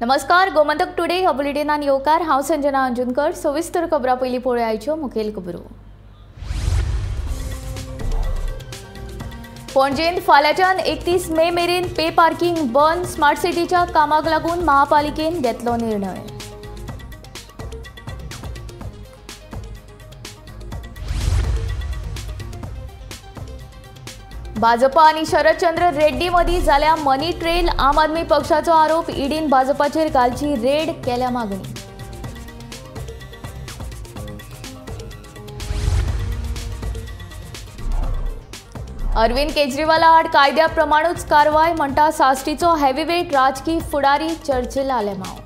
नमस्कार, गोमंतक टुडे ह्या बुलेटिनान येवकार हांव संजना अंजुनकर। सविस्तर खबरां पयलीं पळोवया आयच्यो मुखेल खबरो। पणजेंत फाल्यांच्यान 31 मे मेरेन पे पार्किंग बंद। स्मार्ट सिटीच्या कामाक लागून महापालिकेन घेतलो निर्णय। भाजपा आणि शरदचंद्र रेड्डी मदीं जाल्या मनी ट्रेल। आम आदमी पक्षाचो आरोप, ईडीन भाजपाचेर घालची रेड केल्या मागणी। अरविंद केजरीवाला आड कायद्या प्रमाणूच कारवाय म्हणटा साश्टीचो हेवीवेट राजकीय फुडारी चर्चिल आलेमांव।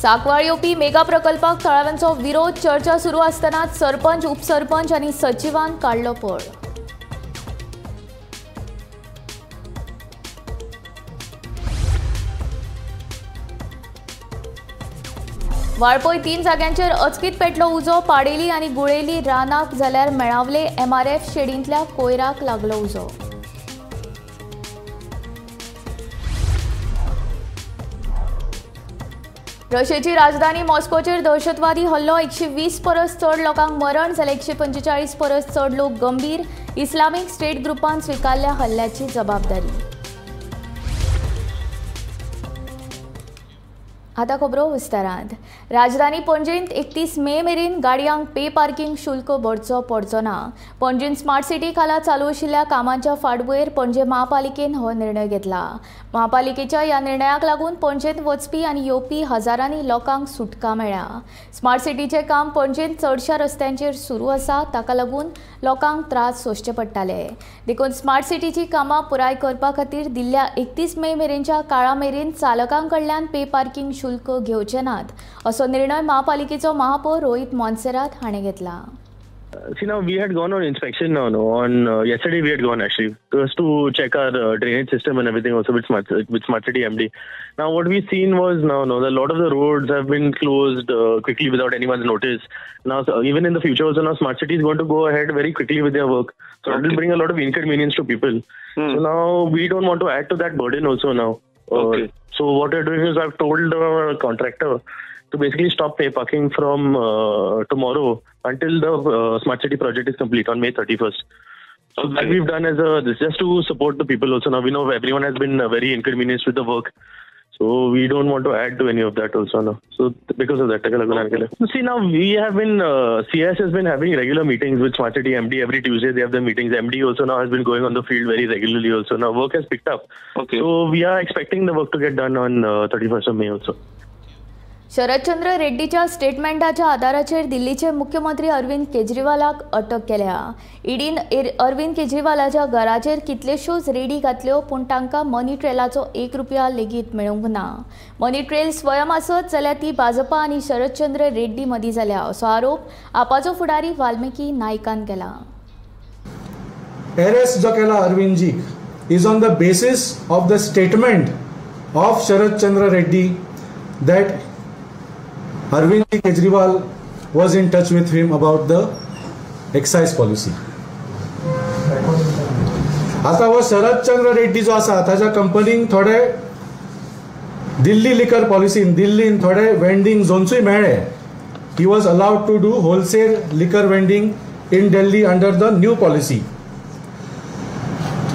सांकवाळ येवपी मेगा प्रकल्पाक थळाव्यांचो विरोध। चर्चा सुरू आसतनाच सरपंच, उपसरपंच आनी सचिवांक काडलो पळ। वाळपय 3 जाग्यांचेर अचकीत पेटलो उजो। पाडेली आनी गुळेली रानाक जाल्यार मेळावले। MRF शेडींतल्या कोयराक लागलो उजो। रशियाची राजधानी मॉस्कोचेर दहशतवादी हल्लो। 120 परस चड लोकांक मरण जाल्यार 145 परस चड लोक गंभीर। इस्लामीक स्टेट ग्रुपान स्विकारल्या हल्ल्याची जबाबदारी। आता खबरो विस्तारांत। राजधानी पणजेंत 31 मे मेरेन गाडयांक पे पार्किंग शुल्क भरचो पडचो ना। पणजेंत स्मार्ट सिटी खाला चालू आशिल्ल्या कामांच्या फाटभुंयेर पणजे महापालिकेन हो निर्णय घेतला। महापालिकेच्या ह्या निर्णयाक लागून पणजेंत वचपी आनी येवपी हजारांनी लोकांक सुटका मेळ्ळ्या। स्मार्ट सिटीचें काम पणजेंत चडशा रस्त्यांचेर सुरू आसा, ताका लागून लोकांक त्रास सोंसचे पडटाले। देखून स्मार्ट सिटीची कामां पुराय करपा खातीर दिल्ल्या 31 मे मेरेनच्या काळा मेरेन चालकां कडल्यान पे पार्किंग शुल्क घेवचे नात, असो निर्णय महापालिकेचो महापौर रोहित मोन्सेरात हाणें घेतला। See, now we had gone on inspection now. On yesterday we had gone actually just to check our drainage system and everything also with Smart City MD. Now what we've seen was now a lot of the roads have been closed quickly without anyone's notice. Now even in the future also now Smart City is going to go ahead very quickly with their work. So it will bring a lot of inconvenience to people. So now we don't want to add to that burden also now. So what we're doing is I've told the contractor to basically stop pay parking from tomorrow until the Smart City project is complete on May 31st. So that we've done as this just to support the people also. Now we know everyone has been very inconvenienced with the work. So we don't want to add to any of that also now. So because of that, see now we have been, CS has been having regular meetings with Smart City MD. Every Tuesday they have the meetings. MD also now has been going on the field very regularly also. Now work has picked up. So we are expecting the work to get done on 31st of May also. Sharadchandra रेड्डीच्या स्टेटमेंटाच्या आधाराचेर दिल्लीचे मुख्यमंत्री अरविंद केजरीवालाक अटक केल्या। ईडीन अरविंद केजरीवालाच्या घराचेर कितल्योश्योच ready घातल्यो, पूण तांकां मनी ट्रेलाचो 1 रुपया लेगीत मेळूंक ना। मनी ट्रेल स्वयं आसत जाल्यार ती भाजपा आनी शरदचंद्र रेड्डी मदीं जाल्या, असो आरोप आपाचो फुडारी वाल्मिकी नायकान केला। अरेस्ट जो केला अरविंदजीक is on the basis of the statement of Sharadchandra Reddy that Arvind Kejriwal was in touch with him about the excise policy. आता वो शरदचंद्र रेड्डी जो आसा ताच्या कंपनीक थोडे दिल्ली लिकर पॉलिसीन दिल्लीन थोडे वेंडिंग झोन्सूय मेळ्ळे। He was allowed to do wholesale liquor vending in Delhi under the new policy.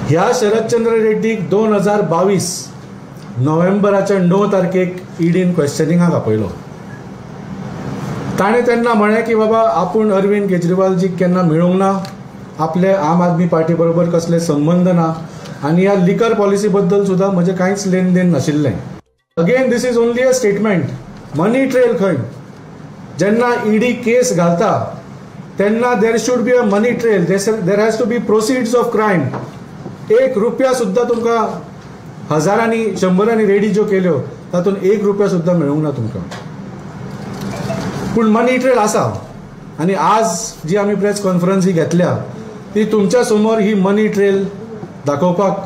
ह्या शरदचंद्र रेड्डीक 2022 नोव्हेंबराच्या 9 तारखेक ईडीन क्वेश्चनिंगाक आपयलो। ताणें तेन्ना म्हळें की बाबा आपूण अरविंद केजरीवालजीक केन्ना मेळूंक ना, आपले आम आदमी पार्टी बरोबर कसले संबंध ना, आनी ह्या लिकर पॉलिसी बद्दल सुद्दां म्हजें कांयच लेन देन नाशिल्लें। Again this is only a statement. Money trail खंय? जेन्ना ईडी केस घालता तेन्ना there should be a money trail, there has to be proceeds of crime. 1 रुपया सुद्दां तुमकां हजारांनी शंभरांनी रेडी ज्यो केल्यो तातूंत 1 रुपया सुद्दां मेळूंक ना तुमकां, पूण मनी ट्रेल आसा। आनी आज जी आमी प्रेस कॉन्फरन्स ही घेतल्या ती तुमच्या समोर ही मनी ट्रेल दाखोवपाक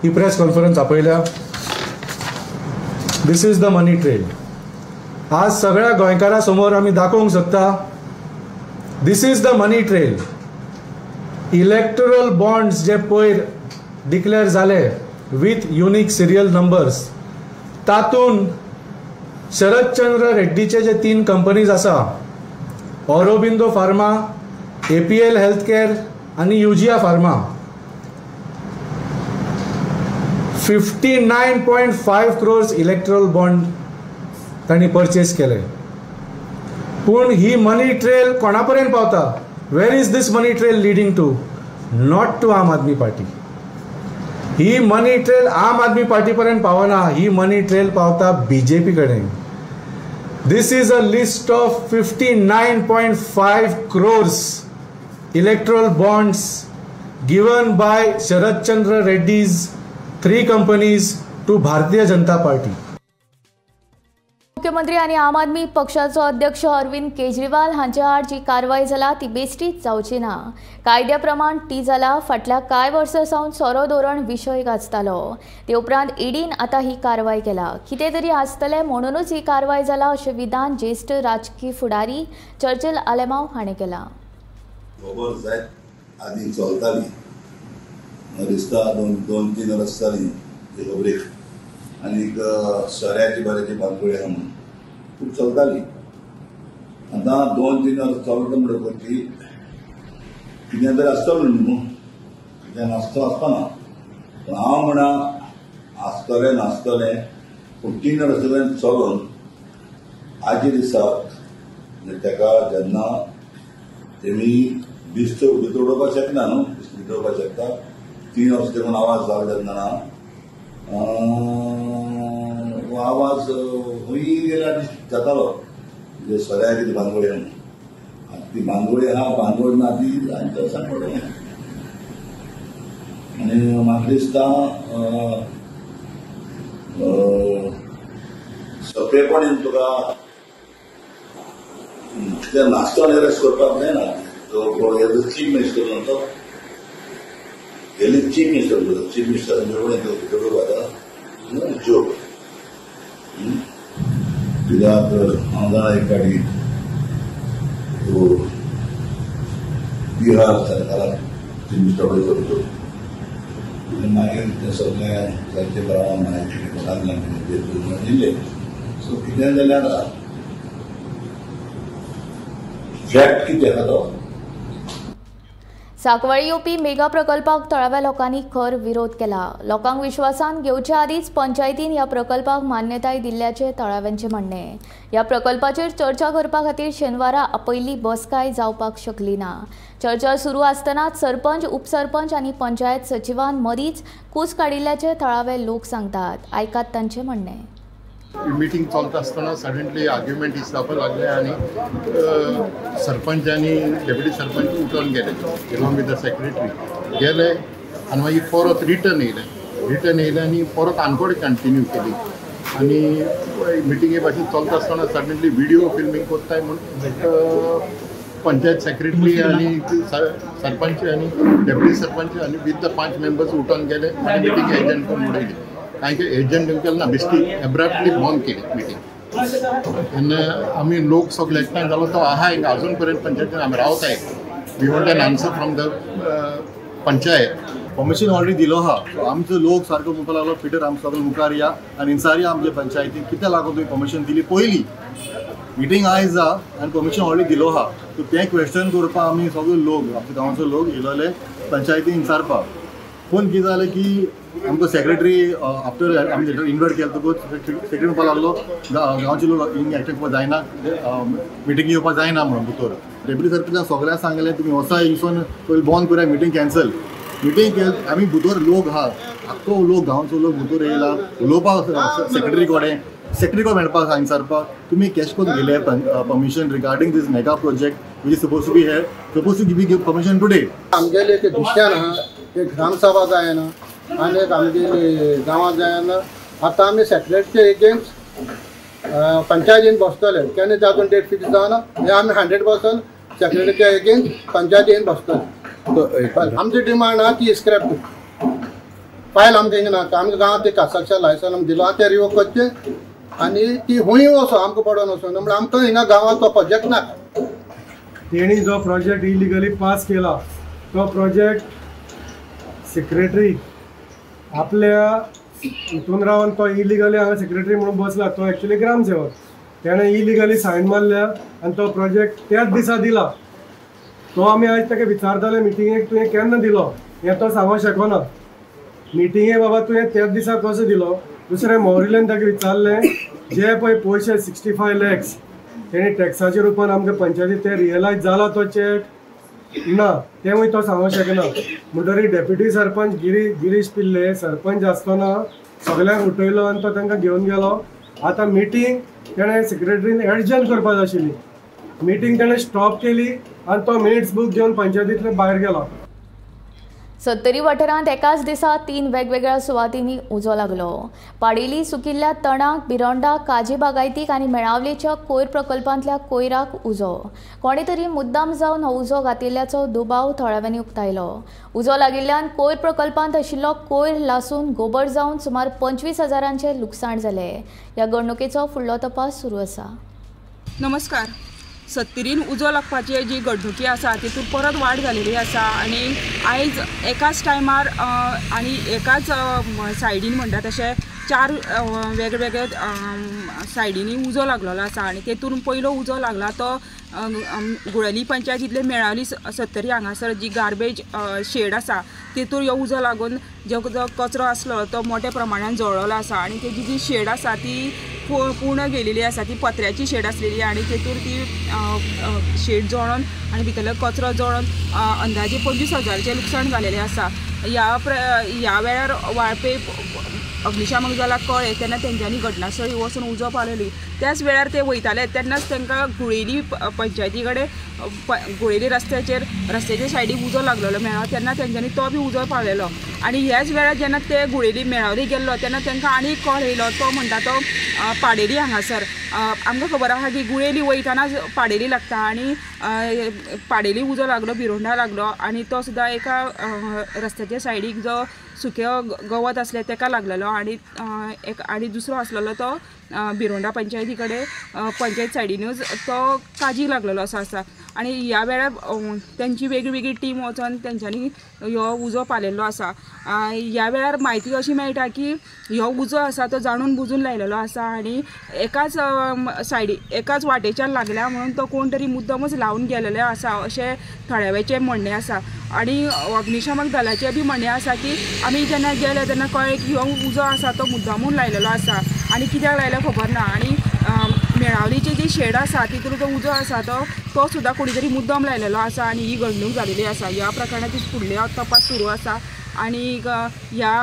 ही प्रेस कॉन्फरन्स आपयल्या। This is the money trail. आज सगळ्या गोंयकारां समोर आमी दाखोवंक शकता this is the money trail. Electoral bonds जे पयर डिक्लेअर झाले विथ युनिक सिरियल नंबर्स तातून शरदचंद्र रेड्डीचे जे 3 कंपनीज आसा ऑरोबिंदो फार्मा, APL हेल्थकेअर आणि Eugia pharma 59.5 crores electoral bond तांणी परचेस केले. पूण ही मनी ट्रेल कोणा पर्यंत पावता? Where is this money trail leading to? Not to Aam Aadmi party. He money trail आम आदमी पार्टी पर्यंत पावना, ही मनी ट्रेल पावता BJP कडेन. This is a list of 59.5 crores electoral bonds given by Sharad Chandra Reddy's 3 companies to Bharatiya Janata Party. मुख्यमंत्री आणि आम आदमी पक्षाचो अध्यक्ष अरविंद केजरीवाल हांच्या आड जी कारवाई जाला ती बेश्टीच जावची ना. कायद्या प्रमाण ती जाला फाटल्या कांय वर्सां सावन सोरो धोरण विशय गाजतालो. ते उपरांत ईडीन आतां ही कारवाई केला. कितें तरी आसतलें म्हणूनच ही कारवाई जाला अशें विधान ज्येष्ठ राजकीय फुडारी चर्चिल आलेमांव हाणें केलां. खबर जाय आदी चलताली दिसता 2-3 वर्स जाली हे खबरेक आनीक सोऱ्याची बऱ्याची बांदकुळी आहा म्हणून खूब चलताली. आतां 2-3 वर्स चलता म्हणटकूच कितें तरी आसतलें न्हू, कितें आसतना पूण हांव म्हणा आसतलें नासतलें पूण 3 वर्सां चलून आजी दिसाक ताका जेन्ना तेमी बिस्त उडोवपाक शकना न्हू, बिस्त उडोवपाक शकता 3 वर्स देखून आवाज जालो तेन्ना आवाज खंय गेला जातालो म्हणजे सोऱ्या कितें बांदोळी म्हणून. ती बांदोळी आहा बांदोळ ना ती तांच्या सांगपडलें. आनी म्हाका दिसता सोंपेपणीन तुका कितें नासतना अरेस्ट करपाक जायना. तो चीफ मिनिस्टर म्हणतो गेले चीफ मिनिस्टर जोक कित्याक हांव जाणा एक फाटी बिहार सरकाराक चीफ मिनिस्टर करतो मागीर ते सगळें जायते प्रमाण म्हायती दिले. सो कितें जाल्यार फॅक्ट कितें आसा तो सांकवाळी येवपी मेगा प्रकल्पाक थळाव्या लोकांनी खर विरोध केला. लोकांक विश्वासान घेवच्या आदींच पंचायतीन ह्या प्रकल्पाक मान्यताय दिल्ल्याचे थळाव्यांचे म्हणणे. ह्या प्रकल्पाचेर चर्चा करपा खातीर शेनवारा आपयल्ली बसकाय जावपाक शकली ना. चर्चा सुरू आसतनाच सरपंच, उपसरपंच आनी पंचायत सचिवान मदींच कूस काडिल्ल्याचे थळावे लोक सांगतात. आयकात तांचे म्हणणे. मीटिंग चलता आसतना सडनली आर्ग्युमेंट जावपाक लागले आनी सरपंच आनी डेप्युटी सरपंच उठून गेले एलोंग विथ द सेक्रेटरी गेले आनी मागीर परत रिटर्न येयले आनी परत आनकोड कंटिन्यू केली. आनी मिटिंगे भाशेन चलता आसतना सडनली व्हिडिओ फिल्मींग कोत्ताय म्हणून पंचायत सेक्रेटरी आनी सरपंच आनी डेप्युटी सरपंच आनी विथ द 5 मेंबर्स उठून गेले आनी मिटींग एजंट करून उडयली. कांय एजंट केलें ना बेश्टी एब्रप्टली बंद केली मिटींग. आनी आमी लोक सगळे एकठांय जालो तो आहा हिंगा अजून पर्यंत पंचायतीन आमी रावताय. We want an answer from the panchayat. Permission already दिलो आहा. आमचो लोक सारको म्हणपाक लागलो पिटर आमी सगळे मुखार या आनी हिंसार या आमच्या पंचायतीन कित्याक लागून तुवें परमिशन दिली. पयली मिटींग आयज जा आनी परमिशन ऑलरेडी दिलो आहा. सो तें क्वेश्चन करपाक आमी सगळे लोक आमच्या गांवचो लोक येयलोले पंचायतीन विचारपाक. पूण कितें जालें की आमकां सेक्रेटरी आफ्टर आमी इन्वायट केलो तकूच सेक्रेटरी म्हणपाक लागलो गांवचे लोक हिंग एकठांय येवपाक जायना, मिटींग येवपाक जायना म्हणून भितर. डेप्युटी सरपंचान सगळ्यांक सांगलें तुमी वचा हिंगसून पयलीं बंद करूया मिटींग कॅन्सल. मिटींग केली आमी भितर लोक आहा आख्खो लोक गांवचो लोक भितर येयला उलोवपाक सेक्रेटरी कडेन. सेक्रेटरी कडेन मेळपाक विचारपाक तुमी कॅश करून गेले permission regarding this mega project which is suppose to be here suppose to give permission today. आमगेले ते दुसऱ्यान आहा एक ग्रामसभा जायना आनी एक आमगेली गांवांत जायना. आतां आमी सेक्रेटरीचे एगेन्स्ट पंचायतीन बसतले केन्ना तातूंत डेट फिक्स जावना. हे आमी 100% सेक्रेटरीच्या एगेन्स्ट पंचायतीन बसतले. आमची डिमांड आहा ती स्क्रॅप फायल आमकां हिंगा ना. आमकां गांवांत ते कंस्ट्रक्शन लायसन आमी दिलो ते रिवोक करचे आनी ती हुंय वचो आमकां पडोन वचो म्हणजे आमकां हिंगा गांवांत तो प्रोजेक्ट ना. तेणी जो प्रोजेक्ट इलिगली पास केला तो प्रोजेक्ट सेक्रेटरी आपल्या हितून रावन तो इलिगली हांगा सेक्रेटरी म्हणून बसला. तो एक्चुअली ग्रामसेवक. त्याने इलिगली सायन मारल्या आणि तो प्रोजेक्ट त्याच दिसा दिला. तो आमी आज ताका विचारताले मिटिंगेक तुवें केन्ना दिलो हें तो सांगूंक शकना. मिटिंगे बाबा तुवें त्याच दिसा कसो दिलो. दुसरें मोहरिलेन ताका विचारलें जे पळय पयशे 65 lakhs तेणी टॅक्साच्या रुपान आमच्या पंचायती ते रियलायज जाला तो चॅक ना तेवूय तो सांगूंक शकना. म्हणटरी डेप्युटी सरपंच गिरीश पिल्ले सरपंच आसतना सगळ्यांक उठयलो आनी तो तांकां घेवन गेलो. आतां मिटींग तेणें सेक्रेटरीन एडजन करपाक जाय आशिल्ली. मिटींग तेणें स्टॉप केली आनी तो मिनिट्स बूक घेवन पंचायतींतले भायर गेलो. सत्तरी वाठारांत एकाच दिसा 3 वेगवेगळ्या सुवातींनी उजो लागलो. पाडेली सुकिल्ल्या तणाक, बिरोंडा, काजी बागायतीक आनी मेळावलेच्या कोयर प्रकल्पांतल्या कोयराक उजो. कोणे तरी मुद्दाम जावन हो उजो घातिल्ल्याचो दुबाव थळाव्यांनी उक्तायलो. उजो लागिल्ल्यान कोयर प्रकल्पांत आशिल्लो कोयर लासून गोबर जावन सुमार 25,000चे लुकसाण जाले. ह्या घडणुकेचो फुडलो तपास सुरू आसा. नमस्कार. सत्तरीन उजो लागपाची जी घडणुकी आसा तितून परत वाड जालेली आसा आनी आयज एकाच टायमार आनी एकाच सायडीन म्हणटा तशें 4 वेगवेगळे सायडींनी उजो लागलेलो आसा. आनी तेतून पयलो उजो लागला तो गुळेली पंचायतींतले मेळावली सत्तरी हांगासर जी गार्बेज शेड आसा तेतून ह्यो उजो लागून जो कचरो आसलो तो मोठ्या प्रमाणान जळ्ळलो आसा. आनी तेजी जी शेड आसा ती पूर्ण गेलेली आसा. ती पत्र्याची शेड आसलेली आनी तेतून ती शेड जळोन आनी भितरलो कचरो जळोन अंदाजे 25,000चे लुकसाण जालेलें आसा. ह्या वेळार वाळपे अग्निशामक दलाक कळ्ळें तेन्ना तेंच्यांनी घटनास्थळी वचून उजो पावलेली. त्याच वेळार ते वयताले तेन्नाच तांकां गुळेली पंचायती कडेन गुळेली रस्त्याचे सायडीक उजो लागलेलो मेळ्ळो. तेन्ना तेंच्यांनी तो बी उजो पावलेलो. आनी ह्याच वेळार जेन्ना ते गुळेली मेळावली गेल्लो तेन्ना तांकां आनी कळ येयलो. तो म्हणटा तो पाडेली हांगासर आमकां खबर आसा की गुळेली वयताना पाडेली लागता आनी पाडेली उजो लागलो, बिरोंडा लागलो आनी तो सुद्दां एका रस्त्याच्या सायडीक जो सुकें गवत आसलें ताका लागलेलो आनी दुसरो आसलेलो तो बिरोंडा पंचायती कडेन पंचायत सायडीनूच तो काजीक लागलेलो आसा. आनी ह्या वेळार तेंची वेगळी टीम वचोन तेंच्यांनी ह्यो उजो पालेल्लो आसा. ह्या वेळार म्हायती अशी मेळटा की ह्यो उजो आसा तो जाणून बुजून लायलेलो आसा आनी एकाच वाटेच्यान लागल्या म्हणून तो कोण तरी मुद्दमूच लावन गेलेले आसा अशें थळाव्याचें म्हणणें आसा. आनी अग्निशामक दलाचें बी म्हणणें आसा की आमी जेन्ना गेले तेन्ना कळ्ळें की हो उजो आसा तो मुद्दामून लायलेलो आसा आनी कित्याक लायलो खबर ना. आनी मेळावलीची जी शेड आसा तितून जो उजो आसा तो सुद्दां कोणी तरी मुद्दम लायलेलो आसा आनी ही घडणूक जालेली आसा. ह्या प्रकरणाची फुडले तपास सुरू आसा आनी ह्या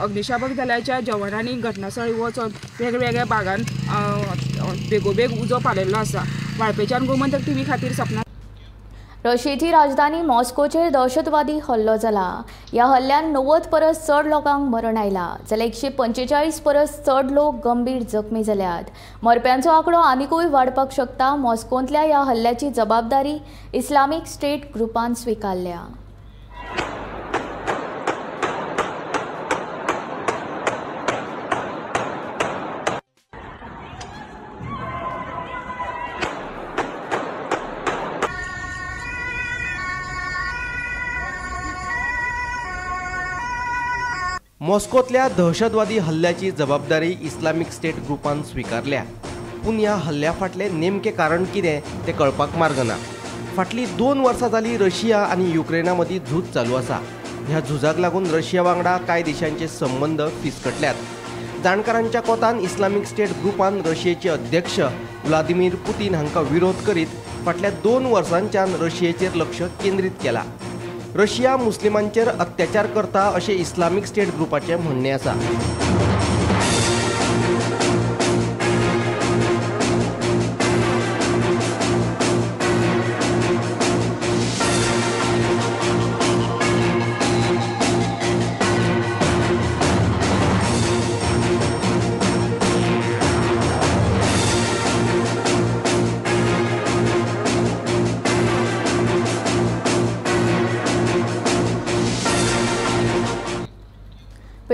अग्निशामक दलाच्या जवानांनी घटनास्थळी वचोन वेगवेगळ्या भागान बेगोबेग उजो पालेल्लो आसा. वाळपेच्यान गोमंतक TV खातीर सपना. रशियेची राजधानी मॉस्कोचेर दहशतवादी हल्लो जाला. ह्या हल्ल्यान 90 परस चड लोकांक मरण आयला जाल्यार 145 परस चड लोक गंभीर जखमी जाल्यात. मरप्यांचो आंकडो आनीकूय वाडपाक शकता. मॉस्कोंतल्या ह्या हल्ल्याची जबाबदारी इस्लामीक स्टेट ग्रुपान स्विकारल्या. मॉस्कोतल्या दहशतवादी हल्ल्याची जबाबदारी इस्लामीक स्टेट ग्रुपान स्विकारल्या. पूण ह्या हल्ल्या फाटले नेमके कारण कितें ते कळपाक मार्ग ना. फाटली 2 वर्सां जाली रशिया आनी युक्रेना मदीं झूज चालू आसा. ह्या झुजाक लागून रशिया वांगडा कांय देशांचे संबंद फिसकटल्यात. जाणकारांच्या कोतान इस्लामीक स्टेट ग्रुपान रशियेचे अध्यक्ष व्लादिमीर पुतीन हांकां विरोध करीत फाटल्या 2 वर्सांच्यान रशियेचेर लक्ष केंद्रीत केलां. रशिया मुस्लिमांचेर अत्याचार करता अशें इस्लामीक स्टेट ग्रुपाचें म्हणणें आसा.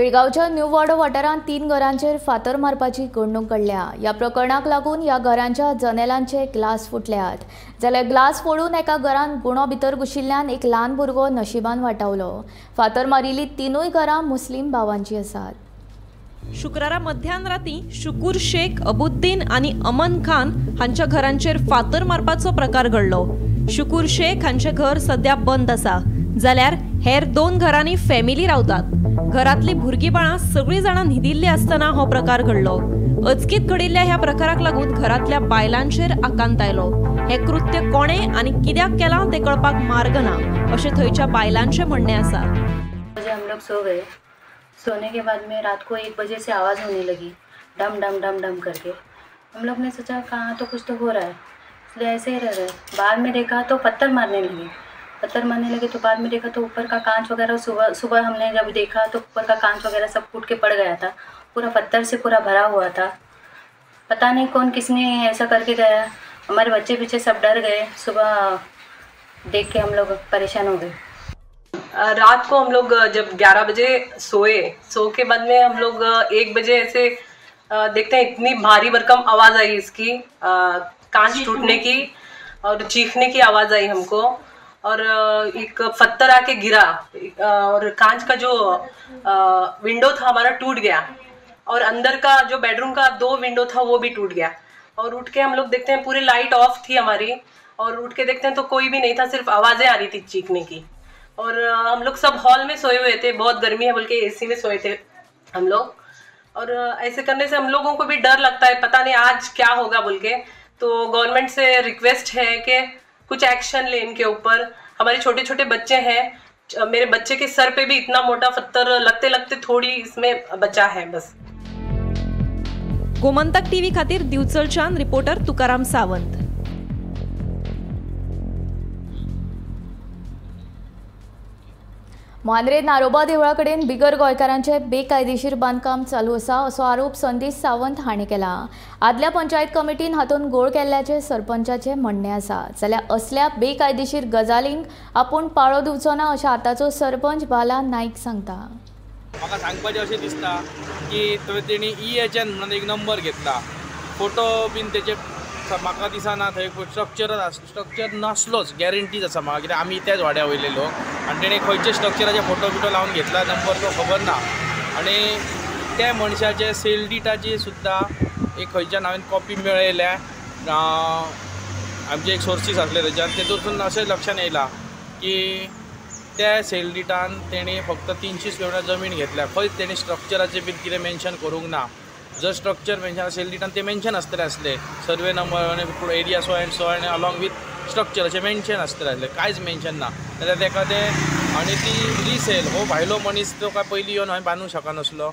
पिळगांवच्या न्यू वॉर्ड वाठारांत 3 घरांचेर फातर मारपाची घडणूक घडल्या. ह्या प्रकरणाक लागून ह्या घरांच्या जनेलांचे ग्लास फुटल्यात. जाल्यार ग्लास फोडून एका घरांत गुणो भितर घुशिल्ल्यान एक ल्हान भुरगो नशिबान वाटावलो. फातर मारिल्ली 3 घरां मुस्लीम भावांची आसात. शुक्रारा मध्यान राती शुकूर शेख, अबुद्दीन आणि अमन खान हांच्या घरांचेर फातर मारपाचो प्रकार घडलो. शुकूर शेख हांचे घर सध्या बंद आसा, जाल्यार हेर 2 घरांनी फॅमिली रावतात. घरातली भुरगीं बाळां सगळीं जाणां न्हिदिल्लीं आसतना हो प्रकार घडलो. अचकीत घडिल्ल्या ह्या प्रकाराक लागून घरातल्या बायलांचेर आकांत आयलो. हे कृत्य कोणे आनी कित्याक केलां ते कळपाक मार्ग ना अशें थंयच्या बायलांचें म्हणणें आसा. हम लोग सो गए. सोने के बाद में रात को 1 बजे से आवाज़ होने लगी, डम डम डम डम करके. हम लोग ने सोचा कहाँ तो कुछ तो हो रहा है, इसलिए ऐसे ही रह गए. बाद में देखा तो पत्थर मारने लगे तो बाद में देखा तो ऊपर का कांच वगैरह सुबह हमने जब देखा तो ऊपर का कांच वगैरह सब फूट के पड़ गया था. पूरा पत्थर से पूरा भरा हुआ था. पता नहीं कौन किसने ऐसा करके गया. हमारे बच्चे पीछे सब डर गए. सुबह देख के हम लोग परेशान हो गए. रात को हम लोग जब 11 बजे सो के बाद में हम लोग 1 बजे ऐसे देखते हैं इतनी भारी भरकम आवाज़ आई इसकी, कांच टूटने की और चीखने की आवाज़ आई हमको. और एक पत्थर आके गिरा और कांच का जो विंडो था हमारा टूट गया. और अंदर का जो बेडरूम का 2 विंडो था वो भी टूट गया. और उठ के हम लोग देखते हैं पूरी लाइट ऑफ थी हमारी. और उठ के देखते हैं तो कोई भी नहीं था, सिर्फ आवाज़ें आ रही थी चीखने की. और हम लोग सब हॉल में सोए हुए थे, बहुत गर्मी है बोल के AC में सोए थे हम लोग. और ऐसे करने से हम लोगों को भी डर लगता है, पता नहीं आज क्या होगा बोल के. तो गवर्नमेंट से रिक्वेस्ट है कि कुछ एक्शन ले इनके ऊपर. हमारे छोटे छोटे बच्चे हैं, मेरे बच्चे के सर पे भी इतना मोटा पत्थर लगते लगते थोड़ी इसमें बचा है बस. गोमंतक टीव्ही खातीर दिवचलच्यान रिपोर्टर तुकाराम सावंत. मांद्रे नारोबा देवळा कडेन बिगर गोंयकारांचे बेकायदेशीर बांदकाम चालू आसा असो आरोप संदेश सावंत हांणी केला. आदल्या पंचायत कमिटीन हातूंत घोळ केल्ल्याचे सरपंचाचे म्हणणें आसा. जाल्यार असल्या बेकायदेशीर गजालींक आपूण पाळो दिवचो ना अशें आतांचो सरपंच बाला नाईक सांगता. म्हाका सांगपाचें अशें दिसता की तेणी EHN म्हणून एक नंबर घेतला. फोटो बीन तेचे म्हाका दिसना थंय स्ट्रक्चर नासलोच, गॅरंटीज आसा म्हाका, कित्याक आमी त्याच वाड्या वयले लोक. आनी तेणें खंयचे स्ट्रक्चराचे फोटो बिटो लावन घेतला नंबर तो खबर ना. आनी त्या मनशाचे सेल डिटाची सुद्दां एक खंयच्यान हांवें कॉपी मेळयल्या. आमचे एक सोर्सीस आसले थंयच्यान, तेतूंतून अशें लक्षान येयला की त्या सेल डिटान तेणी फक्त 300 स्क्वेअर मिटर जमीन घेतल्या. खंयच तेणी स्ट्रक्चराचे बीन कितें मेन्शन करूंक ना. जर स्ट्रक्चर मेन्शन सेल डिटान ते मेन्शन आसतले असले, सर्वे नंबर आनी area so and along with structure अशें मेन्शन आसतले असले. कांयच मेन्शन ना. जाल्यार तेका ते आनी ती रिसेल हो भायलो मनीस तो काय पयलीं येवन हांवें बांदूंक शकनासलो.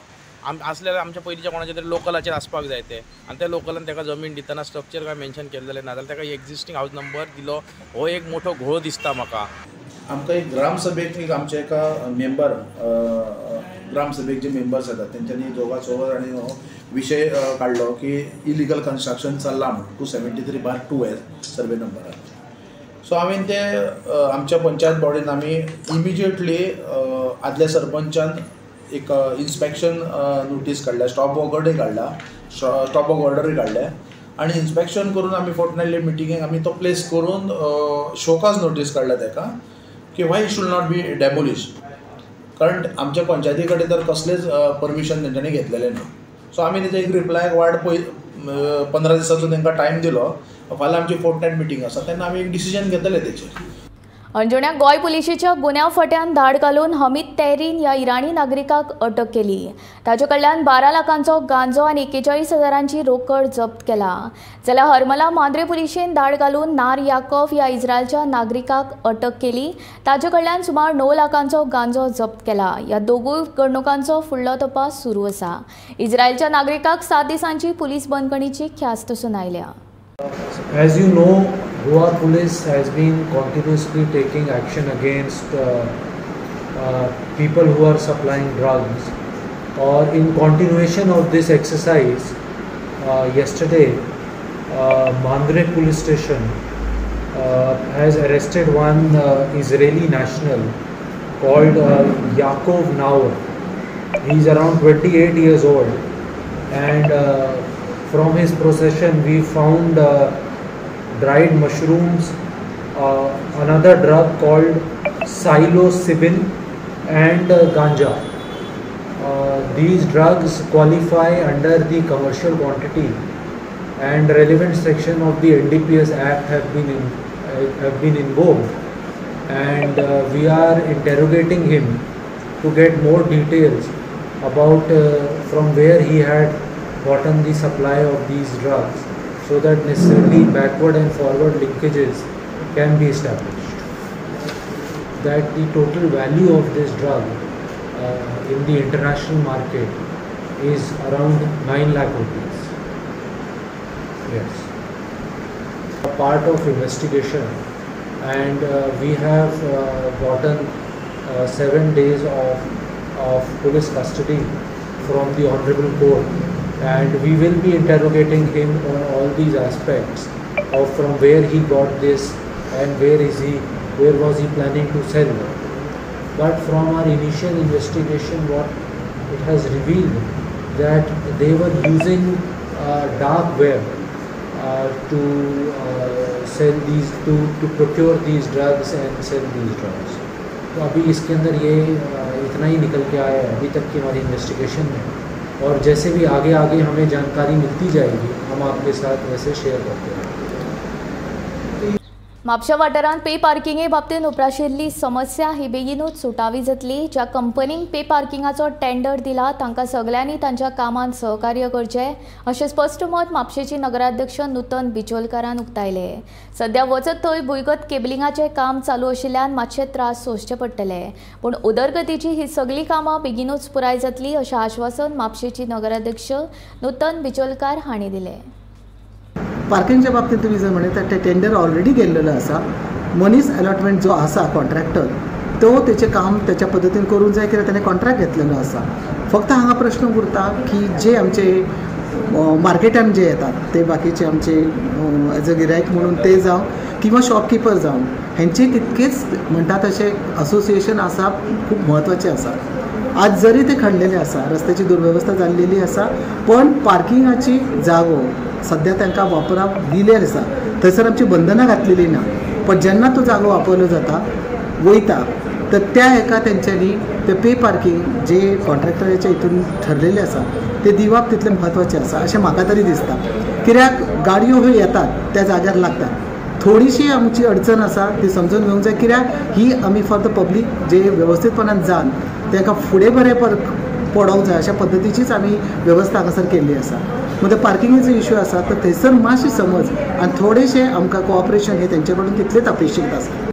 असल्यार आमच्या पयलींच्या कोणाच्या तरी लोकलाचेर आसपाक जाय ते. आनी त्या लोकलान तेका जमीन दितना स्ट्रक्चर काय मेन्शन केल्लेलें ना, जाल्यार तेका एक्झिस्टींग हाऊस नंबर दिलो. हो एक मोठो घोळ दिसता म्हाका. आमकां एक ग्रामसभेक एक आमचे एका मेंबर ग्रामसभेक जे मेंबर्स येतात तेंच्यांनी दोगा चौगा जाणी हो विशय काडलो की इलिगल कन्स्ट्रक्शन चल्लां म्हणून 273/2 सर्वे नंबरान. सो हांवें ते आमच्या पंचायत बॉडीन आमी इमिजिएटली आदल्या सरपंचान एक इन्स्पेक्शन नोटीस काडल्या, स्टॉप वर्क ऑर्डरूय काडल्या. आनी इन्स्पेक्शन करून आमी फोर्टनायटली मिटिंगेक आमी तो प्लेस करून शोकाज नोटीस काडल्या तेका की वाय शूड नॉट बी डेमोलिश्ड. कारण आमच्या पंचायती कडेन तर कसलेच परमिशन तेंच्यांनी घेतलेलें ना. सो आमी तेजे एक रिप्लायाक वाट 15 दिसांचो तांकां टायम दिलो. फाल्यां आमची फोर्टनायट मिटींग आसा तेन्ना आमी एक डिसिजन घेतले तेचेर. अंजुण्याक गोंय पुलिशेच्या गुन्यांव फाट्यान धाड घालून हमीद तेहरीन ह्या इराणी नागरिकाक अटक केली. ताचे कडल्यान 12 लाखांचो गांजो आनी 41,000ची रोकड जप्त केला. जाल्यार हरमला मांद्रे पुलिशेन धाड घालून नार याकोव ह्या इस्रायलच्या नागरिकाक अटक केली. ताचे कडल्यान सुमार 9 लाखांचो गांजो जप्त केला. ह्या दोगूय घडणुकांचो फुडलो तपास सुरू आसा. इस्रायलच्या नागरिकाक 7 दिसांची पुलीस बंदखणीची ख्यास्त सुन आयल्या. As you know, Goa police has been continuously taking action against people who are supplying drugs. Or in continuation of this exercise, yesterday Mandre police station has arrested one Israeli national called Yaakov Naor. He's around 28 years old, and from his possession we found dried mushrooms, another drug called psilocybin, and ganja. These drugs qualify under the commercial quantity, and relevant section of the NDPS Act have been invoked, and we are interrogating him to get more details about from where he had gotten the supply of these drugs, so that necessarily backward and forward linkages can be established. That the total value of this drug in the international market is around 9 lakh rupees. Yes. A part of investigation, and we have gotten 7 days of police custody from the Honorable Court, and we will be interrogating him on all these aspects of from where he got this and where was he planning to sell. But from our initial investigation, what it has revealed that they were using dark web to sell these to procure these drugs and sell these drugs. तो अभी इसके अंदर ये इतना ही निकल के आया है अभी तक की हमारी इन्वेस्टिगेशन में, और जैसे भी आगे हमें जानकारी मिलती जाएगी हम आपके साथ वैसे शेयर करते हैं. म्हापशा वाठारांत पे पार्किंगे बाबतींत उप्राशिल्ली समस्या ही बेगीनूच सुटावी जातली. ज्या कंपनीक पे पार्किंगाचो टेंडर दिला तांकां सगळ्यांनी तांच्या कामांत सहकार्य करचें अशें स्पश्ट मत म्हापशेची नगराध्यक्ष नूतन बिचोलकारान उक्तायले. सध्या वचत थंय भुंयगत केबलिंगाचें काम चालू आशिल्ल्यान मातशे त्रास सोंसचे पडटले, पूण उदरगतीची ही सगळीं कामां बेगीनूच पुराय जातली अशें आश्वासन म्हापशेची नगराध्यक्ष नूतन बिचोलकार हांणी दिलें. पार्किंगच्या बाबतीत तुम्ही जर म्हणत ते टेंडर ऑलरेडी गेल्लेलं असा. मनीस अलॉटमेंट जो असा कॉन्ट्रॅक्टर तो त्याचे काम त्याच्या पद्धतीन करून जाय कित्याक त्याने कॉन्ट्रॅक्ट घेतलेलो असा. फक्त हांगा प्रश्न उरता की जे आमचे मार्केटान जे येतात ते बाकीचे आमचे एज अ गिरायक म्हणून ते जावं किंवा शॉपकीपर जावं हेंचे तितकेच म्हणटा तशें असोसिएशन आसा खूब म्हत्वाचें आसा. आज जरी ते खणलेले आसा, रस्त्याची दुर्व्यवस्था जाल्लेली आसा, पण पार्किंगाची जागो सध्या तांकां वापराक दिलेली आसा. थंयसर आमची बंधनां घातलेली ना, पण जेन्ना तो जागो वापरलो जाता वयता तर त्या हेका तेंच्यांनी ते पे पार्किंग जे कॉन्ट्रॅक्टराच्या हितून ठरलेले आसा ते दिवप तितलें म्हत्वाचें आसा अशें म्हाका तरी दिसता. कित्याक गाडयो ह्यो येतात त्या जाग्यार लागतात. थोडीशी आमची अडचण आसा ती समजून घेवंक जाय, कित्याक ही आमी फॉर द पब्लीक जे वेवस्थीतपणान जावन तांकां फुडें बरें पडोवंक जाय अशा पद्दतीचीच आमी वेवस्था हांगासर केल्ली आसा. मग पार्किंगेचो इश्यू आसा तर थंयसर मातशी समज आनी थोडेशें आमकां कोऑपरेशन हे तेंचे कडून तितलेच अपेक्षीत आसा.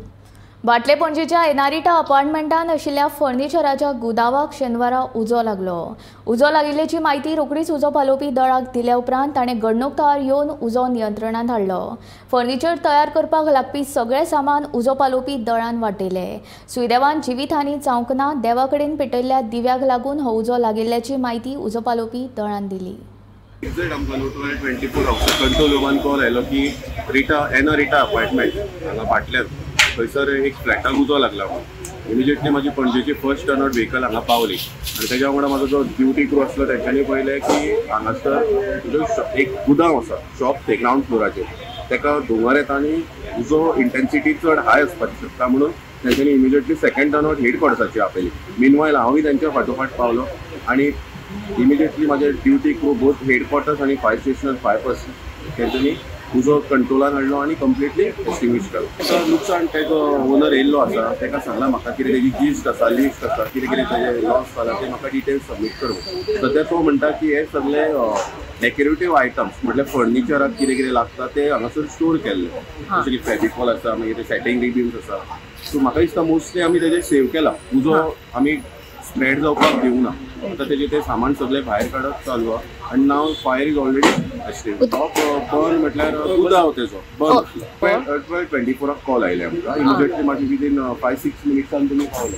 बाटले पणजेच्या एनारिटा अपार्टमेंटान आशिल्ल्या फर्निचराच्या गुदावाक शेनवारा उजो लागलो. उजो लागिल्ल्याची म्हायती रोखडीच उजो पालोवपी दळाक दिल्या उपरांत ताणें घडणुकांवर येवन उजो नियंत्रणांत हाडलो. फर्निचर तयार करपाक लागपी सगळें सामान उजो पालोवपी दळान वाटयलें. सुदैवान जिवीतहानी जावंक ना. देवा कडेन पेटयल्ल्या दिव्याक लागून हो उजो लागिल्ल्याची म्हायती उजो पालोवपी दळान दिली. एक्झॅक्ट आमकां लोटवाल 24 कंट्रोल रुमान कॉल आयलो की एनारिटा अपार्टमेंट हांगा फाटल्यान थंयसर एक फ्लॅटाक उजो लागला म्हणून. इमिजिएटली माझी पणजेची फर्स्ट टर्नआउट व्हेकल हांगा पावली आनी तेज्या वांगडा म्हाजो जो ड्युटी क्रू आसलो तेंच्यांनी पळयलें की हांगासर एक गुदांव आसा शॉप ते ग्रावंड फ्लोराचेर, तेका दोंगर येता आनी उजो इंटेन्सिटी चड हाय आसपाची शकता म्हणून तेंच्यांनी इमिजिएटली सेकंड टर्नआउट हेडक्वॉर्टर्साची आपयली. मीनवायल हांवूय तेंच्या फाटोफाट पावलो आनी इमिजिएटली माझे ड्युटी क्रू बोथ हेडक्वॉर्टर्स आणि फायर स्टेशनर 5% तेंच्यांनी उजो कंट्रोलान हाडलो आनी कंप्लिटली एक्सटिंग्विश केलो. नुकसान तेजो ओनर येयल्लो आसा, तेका सांगला म्हाका कितें तेजी जिस्ट आसा, लिस्ट आसा, कितें कितें तेजे लॉस जाला ते म्हाका डिटेल्स सबमीट करूं. सद्या तो म्हणटा की हे सगळे डेकोरेटीव आयटम्स म्हटल्यार फर्निचराक कितें कितें लागता ते हांगासर स्टोर केल्ले, जशें की फेविकॉल आसा, मागीर सेटिंग रिबिन्स आसा. सो म्हाका दिसता मोस्टली आमी तेजें सेव केला. उजो आमी स्प्रेड जावपाक दिवंक ना. आतां तेजें तें सामान सगळें भायर काडप चालू आहा आनी नाव fire is already extinguished. Burn म्हटल्यार उदाव तेजो बर्न 12-24 कॉल आयले आमकां. इमिजिएटली म्हाजी विदीन 5-6 मिनिट्सान तुमी पावले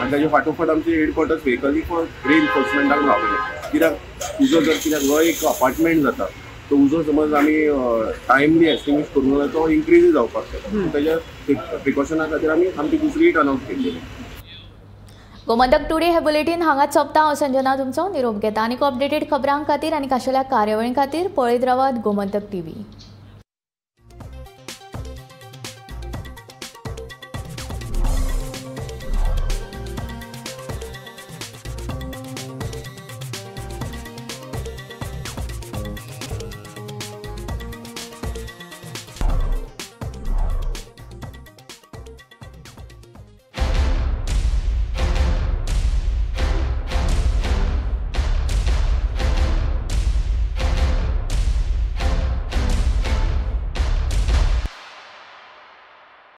आनी तेजे फाटोफाट आमचे हेडक्वॉर्टर्स व्हेकली फॉर रिइन्फोर्समेंटाक रावले. कित्याक उजो जर कित्याक हो एक अपार्टमेंट जाता तो उजो समज आमी टायमली एक्सटिंग्विश करूंक जाय तो इन्क्रीज जावपाक शकता. तेज्या प्रिकॉशना खातीर आमी आमची दुसरी टर्नआउट केल्ली. गोमंतक टुडे हे बुलेटिन हांगाच सोंपता. हांव संजना तुमचो निरोप घेता. आनीक अपडेटेड खबरां खातीर आनी खाशेल्या कार्यावळीं खातीर पळयत रावात गोमंतक TV.